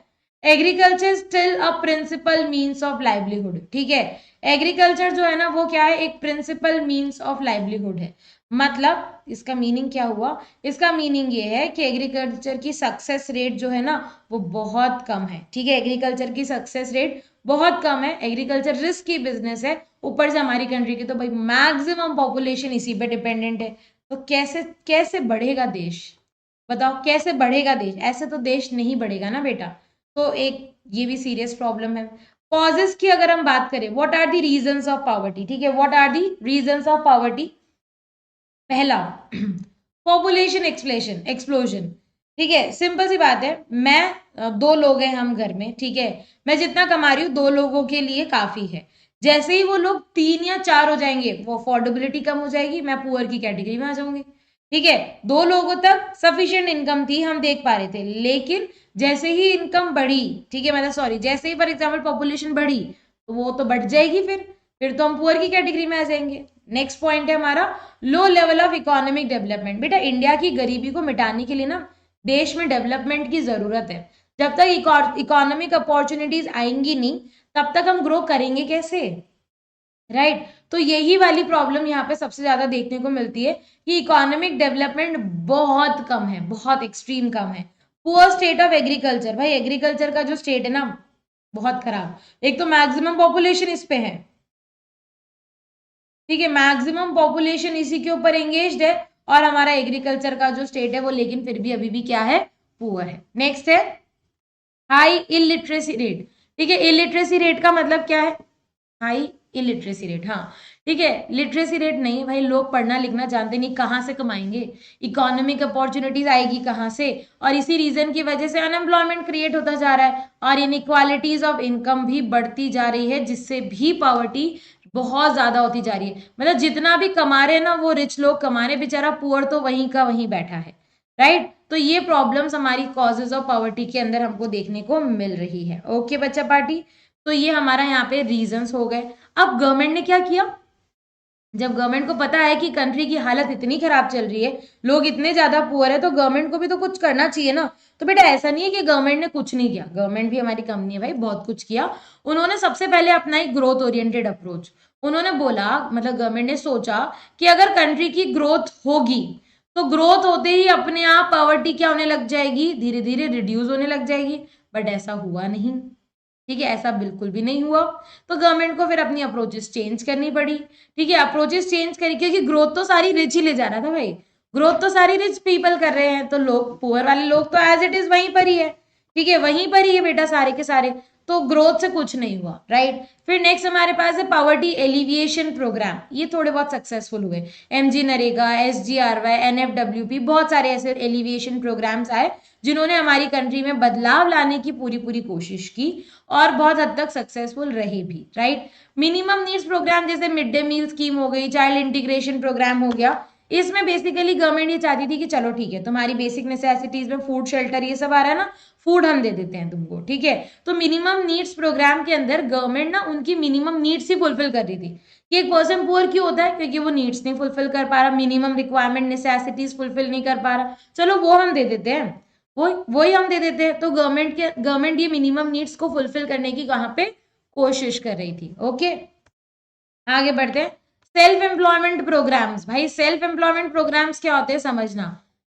Agriculture still a principal means of livelihood, ठीक है, एग्रीकल्चर जो है ना वो क्या है, एक प्रिंसिपल मीन्स ऑफ लाइवलीहुड है। मतलब इसका मीनिंग क्या हुआ, इसका मीनिंग ये है कि एग्रीकल्चर की सक्सेस रेट जो है ना वो बहुत कम है, ठीक है, एग्रीकल्चर की सक्सेस रेट बहुत कम है, एग्रीकल्चर रिस्क की बिजनेस है, ऊपर से हमारी कंट्री की तो भाई मैक्सिमम पॉपुलेशन इसी पे डिपेंडेंट है। तो कैसे कैसे बढ़ेगा देश, बताओ कैसे बढ़ेगा देश, ऐसे तो देश नहीं बढ़ेगा ना बेटा। तो एक ये भी सीरियस प्रॉब्लम है। कॉजेस की अगर हम बात करें, what are the reasons of poverty, ठीक है, what are the reasons of poverty. पहला पॉपुलेशन एक्सप्लोजन, ठीक है, सिंपल सी बात है, मैं दो लोग हैं हम घर में, ठीक है, मैं जितना कमा रही हूँ दो लोगों के लिए काफी है, जैसे ही वो लोग 3 या 4 हो जाएंगे वो अफोर्डेबिलिटी कम हो जाएगी, मैं पुअर की कैटेगरी में आ जाऊंगी, ठीक है। 2 लोगों तक सफिशिएंट इनकम थी, हम देख पा रहे थे, लेकिन जैसे ही इनकम बढ़ी, ठीक है, मतलब सॉरी, जैसे ही फॉर एग्जाम्पल पॉपुलेशन बढ़ी तो वो तो बढ़ जाएगी, फिर तो हम पुअर की कैटेगरी में आ जाएंगे। नेक्स्ट पॉइंट है हमारा low level of economic development. बेटा इंडिया की गरीबी को मिटाने के लिए ना देश में डेवलपमेंट की जरूरत है। जब तक इकोनॉमिक अपॉर्चुनिटीज आएंगी नहीं तब तक हम ग्रो करेंगे कैसे, राइट तो यही वाली प्रॉब्लम यहाँ पे सबसे ज्यादा देखने को मिलती है कि इकोनॉमिक डेवलपमेंट बहुत कम है, बहुत एक्सट्रीम कम है। पुअर स्टेट ऑफ एग्रीकल्चर, भाई एग्रीकल्चर का जो स्टेट है ना बहुत खराब, एक तो मैक्सिमम पॉपुलेशन इस पे है, ठीक है, मैक्सिमम पॉपुलेशन इसी के ऊपर एंगेज्ड है, और हमारा एग्रीकल्चर का जो स्टेट है वो लेकिन फिर भी अभी भी क्या है, पुअर है। नेक्स्ट है हाई इलिटरेसी रेट, ठीक है, इलिटरेसी रेट का मतलब क्या है, हाई इलिटरेसी रेट, हाँ ठीक है, लिटरेसी रेट नहीं, भाई लोग पढ़ना लिखना जानते नहीं, कहाँ से कमाएंगे, इकोनॉमिक अपॉर्चुनिटीज आएगी कहाँ से, और इसी रीजन की वजह से अनएम्प्लॉयमेंट क्रिएट होता जा रहा है और इनइक्वालिटीज ऑफ इनकम भी बढ़ती जा रही है, जिससे भी पॉवर्टी बहुत ज्यादा होती जा रही है। मतलब जितना भी कमा रहे हैं ना वो रिच लोग कमा रहे, बेचारा पुअर तो वहीं का वहीं बैठा है, राइट तो ये प्रॉब्लम्स हमारी कॉजेज ऑफ पॉवर्टी के अंदर हमको देखने को मिल रही है। ओके बच्चा पार्टी, तो ये हमारा यहाँ पे रीजंस हो गए। अब गवर्नमेंट ने क्या किया, जब गवर्नमेंट को पता है कि कंट्री की हालत इतनी खराब चल रही है, लोग इतने ज्यादा पुअर है, तो गवर्नमेंट को भी तो कुछ करना चाहिए ना। तो बेटा ऐसा नहीं है कि गवर्नमेंट ने कुछ नहीं किया, गवर्नमेंट भी हमारी कंपनी है भाई, बहुत कुछ किया। उन्होंने सबसे पहले अपनाई ग्रोथ ओरिएंटेड अप्रोच। उन्होंने बोला, मतलब गवर्नमेंट ने सोचा कि अगर कंट्री की ग्रोथ होगी तो ग्रोथ होते ही अपने आप पॉवर्टी क्या होने लग जाएगी, धीरे धीरे रिड्यूस होने लग जाएगी। बट ऐसा हुआ नहीं, ठीक है, ऐसा बिल्कुल भी नहीं हुआ। तो गवर्नमेंट को फिर अपनी अप्रोचेस चेंज करनी पड़ी, ठीक है, अप्रोचेस चेंज करी, क्योंकि ग्रोथ तो सारी रिच ही ले जा रहा था भाई, ग्रोथ तो सारी रिच पीपल कर रहे हैं, तो लोग पुअर वाले लोग तो एज इट इज वहीं पर ही है, ठीक है, वहीं पर ही है बेटा सारे के सारे। तो ग्रोथ से कुछ नहीं हुआ, राइट। फिर नेक्स्ट हमारे पास है पॉवर्टी एलिविएशन प्रोग्राम, ये थोड़े बहुत सक्सेसफुल हुए। एमजी नरेगा, SGRY, NFWP, बहुत सारे ऐसे एलिविएशन प्रोग्राम्स आए जिन्होंने हमारी कंट्री में बदलाव लाने की पूरी पूरी कोशिश की और बहुत हद तक सक्सेसफुल रहे भी, राइट। मिनिमम नीड्स प्रोग्राम जैसे मिड डे मील स्कीम हो गई, चाइल्ड इंटीग्रेशन प्रोग्राम हो गया, इसमें बेसिकली गवर्नमेंट ये चाहती थी कि चलो ठीक है, तुम्हारी बेसिक नेसेसिटीज में फूड, शेल्टर, ये सब आ रहा है ना, फूड हम दे देते हैं तुमको, ठीक है। तो मिनिमम नीड्स प्रोग्राम के अंदर गवर्नमेंट ना उनकी मिनिमम नीड्स ही फुलफिल कर रही थी कि एक पर्सन पुअर क्यों होता है, क्योंकि वो नीड्स नहीं फुलफिल कर पा रहा, मिनिमम रिक्वायरमेंट नेसेसिटीज फुलफिल नहीं कर पा रहा, चलो वो हम दे देते हैं, वही हम दे देते हैं। तो गवर्नमेंट ये मिनिमम नीड्स को फुलफिल करने की कहाँ पे कोशिश कर रही थी। ओके, आगे बढ़ते हैं। सेल्फ एम्प्लॉयमेंट प्रोग्राम्स, भाई सेल्फ एम्प्लॉयमेंट प्रोग्राम्स क्या होते हैं समझना।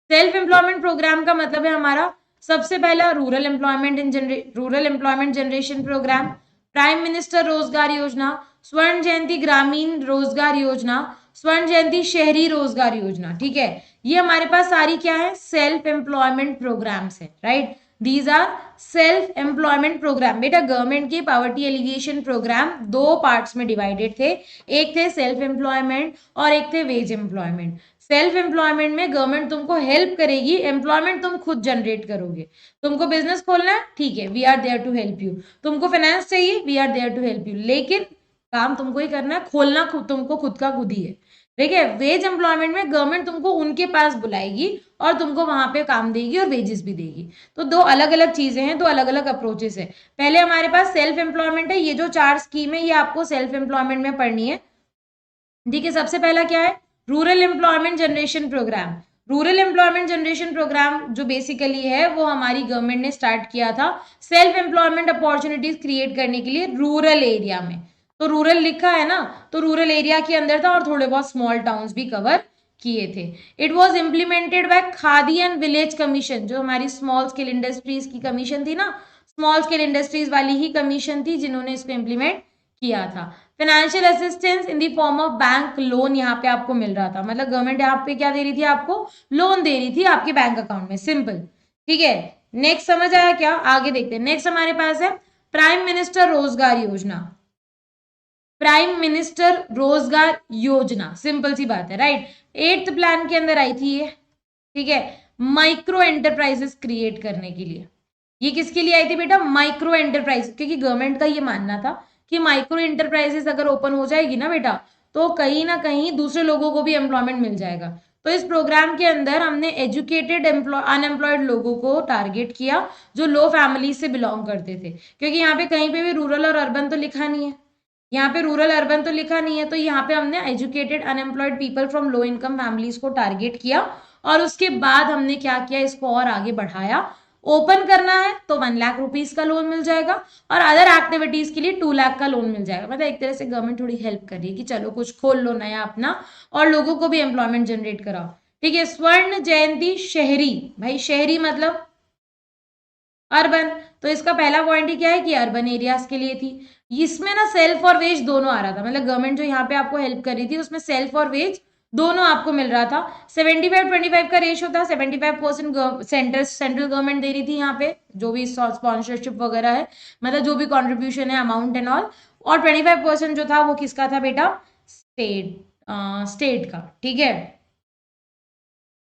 सेल्फ एम्प्लॉयमेंट प्रोग्राम का मतलब है हमारा सबसे पहला rural employment generation programme, prime minister Rozgar Yojana, स्वर्ण जयंती ग्रामीण रोजगार योजना, स्वर्ण जयंती शहरी रोजगार योजना, ठीक है। ये हमारे पास सारी क्या है, सेल्फ एम्प्लॉयमेंट प्रोग्राम्स है, right. These are self employment programme. बेटा गवर्नमेंट के पॉवर्टी एलिविएशन प्रोग्राम दो पार्ट्स में डिवाइडेड थे, एक थे सेल्फ एम्प्लॉयमेंट और एक थे वेज एम्प्लॉयमेंट। सेल्फ एम्प्लॉयमेंट में गवर्नमेंट तुमको हेल्प करेगी, एम्प्लॉयमेंट तुम खुद जनरेट करोगे। तुमको बिजनेस खोलना है, ठीक है, we are there to help you. तुमको फाइनेंस चाहिए, we are there to help you, लेकिन काम तुमको ही करना है, खोलना तुमको खुद का खुद ही है, ठीक है। वेज एम्प्लॉयमेंट में गवर्नमेंट तुमको उनके पास बुलाएगी और तुमको वहां पे काम देगी और वेजेस भी देगी। तो दो अलग अलग चीजें हैं, दो अलग अलग अप्रोचेस है। पहले हमारे पास सेल्फ एम्प्लॉयमेंट है, ये जो 4 स्कीम है ये आपको सेल्फ एम्प्लॉयमेंट में पढ़नी है, ठीक है। सबसे पहला क्या है, rural employment generation programme. Rural employment generation programme जो बेसिकली है वो हमारी गवर्नमेंट ने स्टार्ट किया था सेल्फ एम्प्लॉयमेंट अपॉर्चुनिटीज क्रिएट करने के लिए रूरल एरिया में। तो रूरल लिखा है ना, तो रूरल एरिया के अंदर था और थोड़े बहुत स्मॉल टाउन्स भी कवर किए थे। It was implemented by khadi and village commission, जो हमारी स्मॉल स्केल इंडस्ट्रीज की कमीशन थी ना, स्मॉल स्केल इंडस्ट्रीज वाली ही कमीशन थी जिन्होंने इसको इम्प्लीमेंट किया था। Financial assistance in the form of bank loan यहाँ पे आपको मिल रहा था, मतलब गवर्नमेंट यहाँ पे क्या दे रही थी, आपको लोन दे रही थी आपके बैंक अकाउंट में, सिंपल, ठीक है। नेक्स्ट समझ आया क्या, आगे देखते हैं। नेक्स्ट हमारे पास है प्राइम मिनिस्टर रोजगार योजना। प्राइम मिनिस्टर रोजगार योजना, सिंपल सी बात है, राइट। 8th प्लान के अंदर आई थी ये, ठीक है, माइक्रो एंटरप्राइजेस क्रिएट करने के लिए। ये किसके लिए आई थी बेटा, माइक्रो एंटरप्राइज, क्योंकि गवर्नमेंट का ये मानना था कि माइक्रो एंटरप्राइजेस अगर ओपन हो जाएगी ना बेटा, तो कहीं ना कहीं दूसरे लोगों को भी एम्प्लॉयमेंट मिल जाएगा। तो इस प्रोग्राम के अंदर हमने एजुकेटेड अनएम्प्लॉयड लोगों को टारगेट किया जो लो फैमिली से बिलोंग करते थे, क्योंकि यहाँ पे कहीं पे भी रूरल और अर्बन तो लिखा नहीं है, यहाँ पे रूरल अर्बन तो लिखा नहीं है, तो यहाँ पे हमने educated unemployed people from low income families को टारगेट किया और उसके बाद हमने क्या किया, इसको और आगे बढ़ाया। ओपन करना है तो 1 लाख रुपीज का लोन मिल जाएगा और अदर एक्टिविटीज के लिए 2 लाख का लोन मिल जाएगा। मतलब एक तरह से गवर्नमेंट थोड़ी हेल्प कर रही है कि चलो कुछ खोल लो नया अपना और लोगों को भी एम्प्लॉयमेंट जनरेट कराओ, ठीक है। स्वर्ण जयंती शहरी, भाई शहरी मतलब अर्बन, तो इसका पहला पॉइंट ही क्या है कि अर्बन एरियाज के लिए थी। इसमें ना सेल्फ और वेज दोनों आ रहा था, मतलब गवर्नमेंट जो यहाँ पे आपको हेल्प कर रही थी उसमें सेल्फ और वेज दोनों आपको मिल रहा था। 75-25 का रेशियो था, 75% सेंट्रल गवर्नमेंट दे रही थी यहाँ पे जो भी स्पॉन्सरशिप वगैरह है, मतलब जो भी कॉन्ट्रीब्यूशन है अमाउंट एंड ऑल, और 25% जो था वो किसका था बेटा, स्टेट का, ठीक है।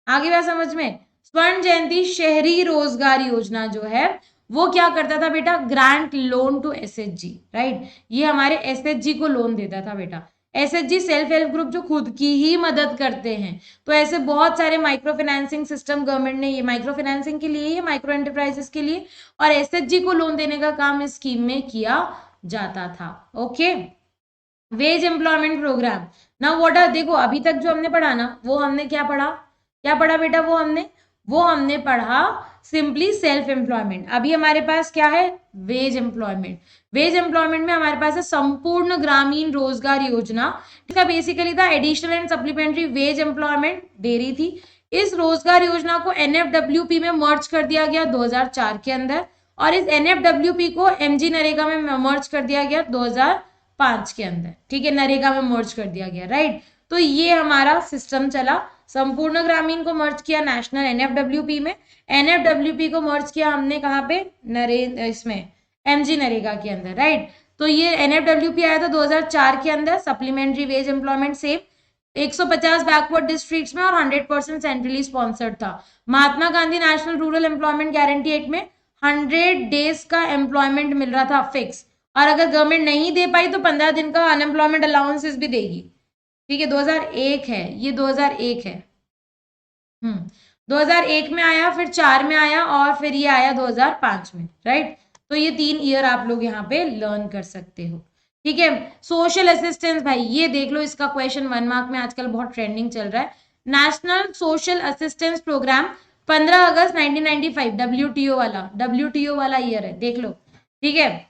आगे बात समझ में। स्वर्ण जयंती शहरी रोजगार योजना जो है वो क्या करता था बेटा, grant loan to SHG, right. ये हमारे SHG को लोन देता था बेटा। SHG सेल्फ हेल्प ग्रुप जो खुद की ही मदद करते हैं, तो ऐसे बहुत सारे माइक्रो फाइनेंसिंग सिस्टम गवर्नमेंट ने ये माइक्रो फाइनेंसिंग के लिए ही, माइक्रो एंटरप्राइजेस के लिए, और SHG को लोन देने का काम इस स्कीम में किया जाता था। ओके, वेज एम्प्लॉयमेंट प्रोग्राम ना व्हाट देखो अभी तक जो हमने पढ़ा ना वो हमने क्या पढ़ा बेटा, वो हमने पढ़ा सिंपली सेल्फ एम्प्लॉयमेंट। अभी हमारे पास क्या है, वेज एम्प्लॉयमेंट। वेज एम्प्लॉयमेंट में हमारे पास है संपूर्ण ग्रामीण रोजगार योजना, इसका बेसिकली था additional and supplementary wage employment दे रही थी। इस रोजगार योजना को NFWP में मर्ज कर दिया गया 2004 के अंदर, और इस NFWP को MG नरेगा में मर्ज कर दिया गया 2005 के अंदर, ठीक है, नरेगा में मर्ज कर दिया गया, राइट। तो ये हमारा सिस्टम चला, संपूर्ण ग्रामीण को मर्ज किया नेशनल NFWP में, NFWP को मर्ज किया हमने कहाँ पे, इसमें MG नरेगा के अंदर, राइट। तो ये NFWP आया था 2004 के अंदर, supplementary wage employment same, 150 backward districts में और 100% सेंट्रली स्पॉन्सर्ड था। Mahatma Gandhi national rural employment guarantee act में 100 डेज का एम्प्लॉयमेंट मिल रहा था फिक्स, और अगर गवर्नमेंट नहीं दे पाई तो 15 दिन का अनएम्प्लॉयमेंट अलाउंसेस भी देगी, ठीक है। 2001 है ये, 2001 है। 2001 में आया, फिर 4 में आया, और फिर ये आया 2005 में, राइट। तो ये 3 ईयर आप लोग यहाँ पे लर्न कर सकते हो, ठीक है। सोशल असिस्टेंस, भाई ये देख लो, इसका क्वेश्चन 1 मार्क में आजकल बहुत ट्रेंडिंग चल रहा है। नेशनल सोशल असिस्टेंस प्रोग्राम 15 अगस्त 1995, WTO वाला ईयर है, देख लो, ठीक है।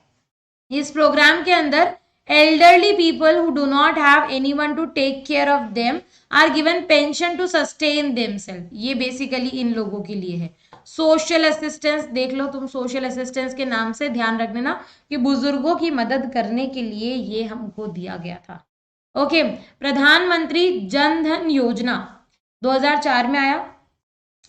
इस प्रोग्राम के अंदर elderly people who do not have anyone to take care of them are given pension to sustain themselves, ये बेसिकली इन लोगों के लिए है। सोशल असिस्टेंस देख लो तुम, सोशल असिस्टेंस के नाम से ध्यान रख लेना कि बुजुर्गों की मदद करने के लिए ये हमको दिया गया था, ओके। प्रधानमंत्री जन धन योजना 2004 में आया।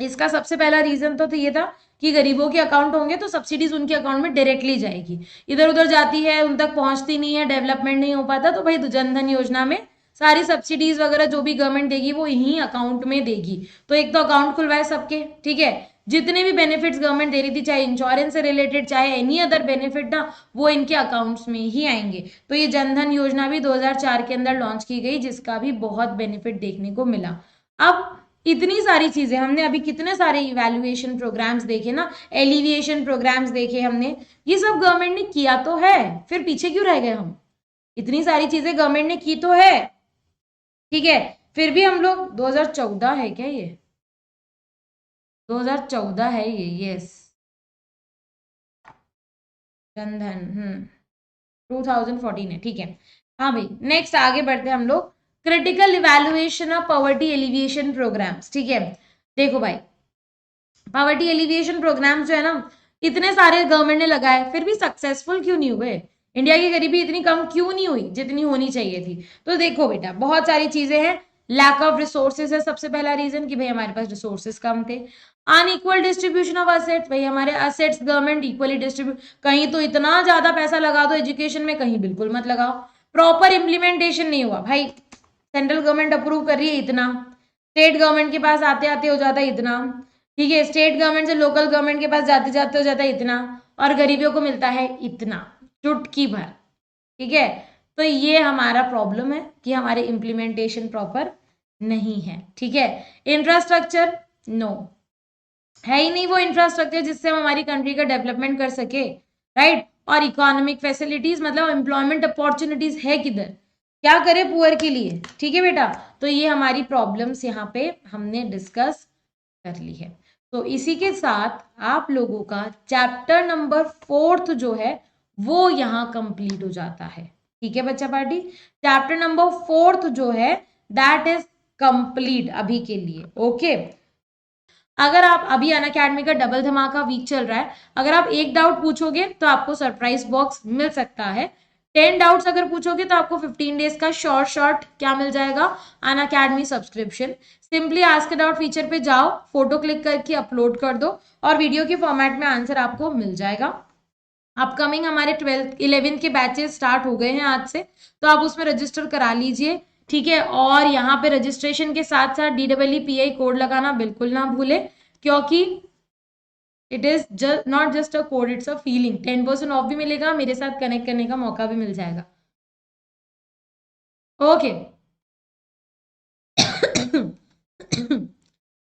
इसका सबसे पहला रीजन तो ये था कि गरीबों के अकाउंट होंगे तो सब्सिडीज उनके अकाउंट में डायरेक्टली जाएगी, इधर उधर जाती है, उन तक पहुंचती नहीं है, डेवलपमेंट नहीं हो पाता। तो भाई जनधन योजना में सारी सब्सिडीज वगैरह जो भी गवर्नमेंट देगी वो यही अकाउंट में देगी। तो एक तो अकाउंट खुलवाए सबके, ठीक है। जितने भी बेनिफिट्स गवर्नमेंट दे रही थी, चाहे इंश्योरेंस से रिलेटेड, चाहे एनी अदर बेनिफिट ना, वो इनके अकाउंट्स में ही आएंगे। तो ये जनधन योजना भी 2004 के अंदर लॉन्च की गई, जिसका भी बहुत बेनिफिट देखने को मिला। अब इतनी सारी चीजें हमने अभी, कितने सारे इवैल्यूएशन प्रोग्राम्स देखे ना, एलिविएशन प्रोग्राम्स देखे हमने, ये सब गवर्नमेंट ने किया तो है, फिर पीछे क्यों रह गए हम? इतनी सारी चीजें गवर्नमेंट ने की तो है, ठीक है, फिर भी हम लोग 2014 है क्या ये? 2014 है ये, यस, जनधन 2014 है, ठीक है। हाँ भाई, नेक्स्ट आगे बढ़ते हैं हम लोग। Critical evaluation of poverty alleviation programmes, ठीक है। देखो भाई, पॉवर्टी एलिविएशन प्रोग्राम्स जो है ना, इतने सारे गवर्नमेंट ने लगाए, फिर भी सक्सेसफुल क्यों नहीं हुए? इंडिया की गरीबी इतनी कम क्यों नहीं हुई जितनी होनी चाहिए थी? तो देखो बेटा, बहुत सारी चीजें हैं। लैक ऑफ रिसोर्सेज है सबसे पहला रीजन, कि भाई हमारे पास रिसोर्सेज कम थे। अनइक्वल डिस्ट्रीब्यूशन ऑफ असेट्स, भाई हमारे असेट्स गवर्नमेंट इक्वली डिस्ट्रीब्यूट, कहीं तो इतना ज्यादा पैसा लगा दो एजुकेशन में, कहीं बिल्कुल मत लगाओ। प्रॉपर इम्प्लीमेंटेशन नहीं हुआ, भाई सेंट्रल गवर्नमेंट अप्रूव कर रही है इतना, स्टेट गवर्नमेंट के पास आते आते हो जाता है इतना, ठीक है, स्टेट गवर्नमेंट से लोकल गवर्नमेंट के पास जाते जाते हो जाता है इतना, और गरीबियों को मिलता है इतना, चुटकी भर, ठीक है। तो ये हमारा प्रॉब्लम है कि हमारे इम्प्लीमेंटेशन प्रॉपर नहीं है, ठीक है। इंफ्रास्ट्रक्चर नो, है ही नहीं वो इंफ्रास्ट्रक्चर जिससे हम हमारी कंट्री का डेवलपमेंट कर सके, राइट। और इकोनॉमिक फैसिलिटीज, मतलब एम्प्लॉयमेंट अपॉर्चुनिटीज है किधर, क्या करे पुअर के लिए, ठीक है बेटा। तो ये हमारी प्रॉब्लम्स यहाँ पे हमने डिस्कस कर ली है। तो इसी के साथ आप लोगों का चैप्टर नंबर 4 जो है वो यहाँ कंप्लीट हो जाता है, ठीक है बच्चा पार्टी। चैप्टर नंबर 4 जो है दैट इज कंप्लीट अभी के लिए, ओके। अगर आप अभी अनअकैडमी का डबल धमाका वीक चल रहा है, अगर आप एक डाउट पूछोगे तो आपको सरप्राइज बॉक्स मिल सकता है। 10 डाउट्स अगर पूछोगे तो आपको 15 डेज का शॉर्ट क्या मिल जाएगा, Unacademy subscription. Simply ask doubt feature पे जाओ, फोटो क्लिक करके अपलोड कर दो और वीडियो के फॉर्मेट में आंसर आपको मिल जाएगा। अपकमिंग हमारे 12th 11th के बैचेस स्टार्ट हो गए हैं आज से, तो आप उसमें रजिस्टर करा लीजिए, ठीक है। और यहाँ पे रजिस्ट्रेशन के साथ साथ DEEPI कोड लगाना बिल्कुल ना भूले, क्योंकि it is not just a code, it's a feeling. 10% of भी मिलेगा, मेरे साथ कनेक्ट करने का मौका भी मिल जाएगा, okay.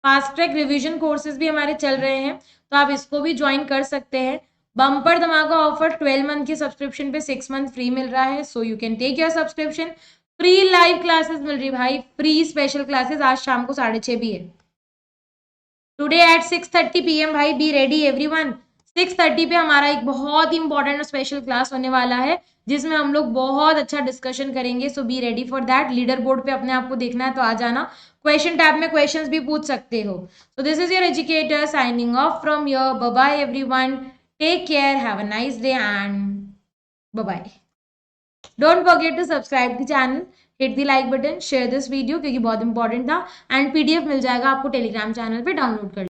Fast track revision courses भी हमारे चल रहे हैं, तो आप इसको भी ज्वाइन कर सकते हैं। बम्पर धमाका ऑफर 12 मंथ की सब्सक्रिप्शन पे 6 मंथ फ्री मिल रहा है, so you can take your subscription. Free live classes मिल रही भाई, फ्री स्पेशल क्लासेस आज शाम को 6:30 भी है, टुडे एट 6:30 PM भाई, बी रेडी एवरीवन। 6:30 पे हमारा एक बहुत इंपॉर्टेंट स्पेशल क्लास होने वाला है, जिसमें हम लोग बहुत अच्छा डिस्कशन करेंगे, so be ready for that. Leader board पे अपने आप को देखना है तो आ जाना, क्वेश्चन टैब में क्वेश्चंस भी पूछ सकते हो। So this is your educator signing off from your, bye bye everyone, take care, have a nice day and bye bye. Don't forget to subscribe the channel, hit the like button, share this video क्योंकि बहुत important था, and PDF मिल जाएगा आपको Telegram channel पे, download कर